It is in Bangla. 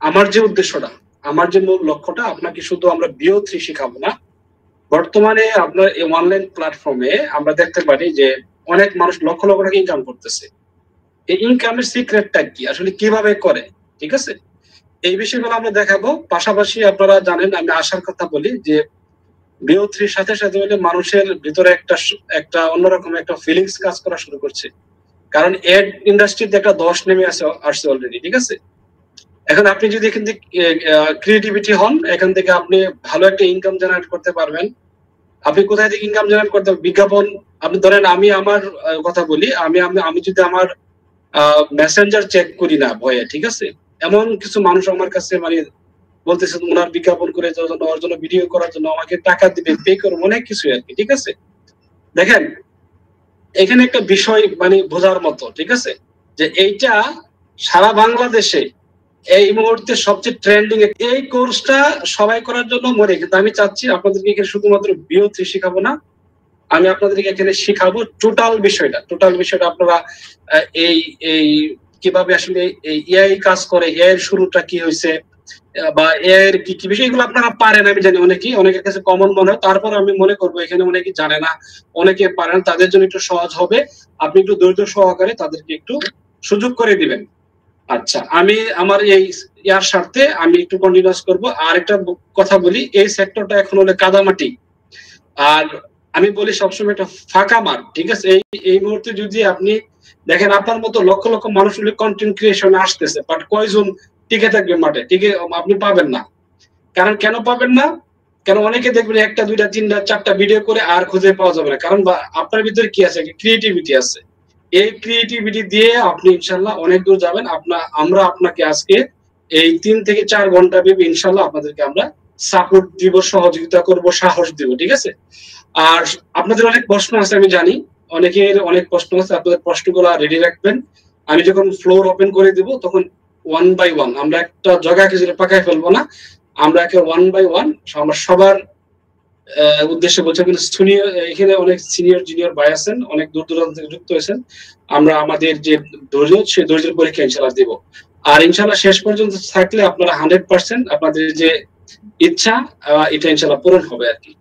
আমার যে উদ্দেশ্যটা, আমার যে মূল লক্ষ্যটা, আপনাকে শুধু আমরা BO3 শিখাবো না। বর্তমানে আপনার এই অনলাইন প্ল্যাটফর্মে আমরা দেখতে পারি যে অনেক মানুষ লক্ষ লক্ষ টাকা ইনকাম করতেছে। এই ইনকামের সিক্রেটটা কি, আসলে কিভাবে করে, ঠিক আছে? এই বিষয়গুলো আমরা দেখাবো। পাশাপাশি আপনারা জানেন, আমি আশার কথা বলি যে BO3 সাথে সাথে হলে মানুষের ভিতরে একটা অন্যরকম একটা ফিলিংস কাজ করা শুরু করছে। কারণ এড ইন্ডাস্ট্রিতে একটা দশ নেমে আসছে অলরেডি, ঠিক আছে? এখন আপনি যদি এখান থেকে ক্রিয়েটিভিটি হন, এখান থেকে আপনি ভালো একটা ইনকাম জেনারেট করতে পারবেন। আপনি কোথায় থেকে ইনকাম জেনারেট করতে পারবেন? বিজ্ঞাপন। আপনি ধরেন, আমি আমার কথা বলি, আমি যদি আমার মেসেঞ্জার চেক করি না ভয়ে, ঠিক আছে, এমন কিছু মানুষ আমার কাছে মানে বলতেছে ওনার বিজ্ঞাপন করে ওর জন্য ভিডিও করার জন্য আমাকে টাকা দিবে, পে করবো, অনেক কিছু আর কি, ঠিক আছে? দেখেন, এখানে একটা বিষয় মানে বোঝার মতো, ঠিক আছে, যে এইটা সারা বাংলাদেশে এই মুহূর্তে সবচেয়ে ট্রেন্ডিং এই কোর্সটা সবাই করার জন্য মরে। কিন্তু আমি চাচ্ছি আপনাদেরকে এখানে শুধুমাত্র BO3 শিখাবো না, আমি আপনাদেরকে এখানে শিখাবো টোটাল বিষয়টা আপনারা এই এই কিভাবে আসলে এই এআই কাজ করে, এআই এর শুরুটা কি হয়েছে, বা এআই এর কি কি বিষয়, এগুলো আপনারা পারেন আমি জানি, অনেকের কাছে কমন মনে হয়, তারপর আমি মনে করবো এখানে অনেকে জানে না, অনেকে পারেন, তাদের জন্য একটু সহজ হবে। আপনি একটু ধৈর্য সহকারে তাদেরকে একটু সুযোগ করে দিবেন। আচ্ছা, আমি আমার এই ইয়ার স্বার্থে আমি একটু কন্টিনিউস করব। আর একটা কথা বলি, এই সেক্টরটা এখন হলে কাদামাটি, আর আমি বলি সবসময় একটা ফাঁকা মাঠ, ঠিক আছে? এই মুহূর্তে যদি আপনি দেখেন, আপনার মতো লক্ষ লক্ষ মানুষ কন্টেন্ট ক্রিয়েশনে আসতেছে, বাট কয়জন টিকে থাকবে মাঠে? টিকে আপনি পাবেন না। কারণ কেন পাবেন না? কারণ অনেকে দেখবেন একটা দুইটা তিনটা চারটা ভিডিও করে আর খুঁজে পাওয়া যাবে না। কারণ আপনার ভিতরে কি আছে? ক্রিয়েটিভিটি আছে। এই ক্রিয়েটিভিটি দিয়ে আপনি ইনশাল্লাহ অনেক দূর যাবেন। আমরা আপনাকে আজকে এই 3 থেকে 4 ঘন্টা ব্যাপী ইনশাল্লাহ আপনাদেরকে আমরা সাপোর্ট দিব, সহযোগিতা করব, সাহস দিব, ঠিক আছে? আর আপনাদের অনেক প্রশ্ন আছে আমি জানি, অনেকের অনেক প্রশ্ন আছে, আপনাদের প্রশ্নগুলো রেডি রাখবেন। আমি যখন ফ্লোর ওপেন করে দিব তখন 1 বাই 1 আমরা একটা জায়গাকে যেটা পাকায় ফেলবো না, আমরা একে 1 বাই 1 আমরা সবার উদ্দেশ্যে বলছি। এখানে অনেক সিনিয়র জুনিয়র ভাই আছেন, অনেক দূর দূরান্ত থেকে যুক্ত হয়েছেন। আমরা আমাদের যে ধৈর্য, সেই ধৈর্যের পরীক্ষা ইনশাল্লাহ দিব। আর ইনশাল্লাহ শেষ পর্যন্ত থাকলে আপনারা 100% আপনাদের যে ইচ্ছা এটা ইনশাল্লাহ পূরণ হবে আর কি।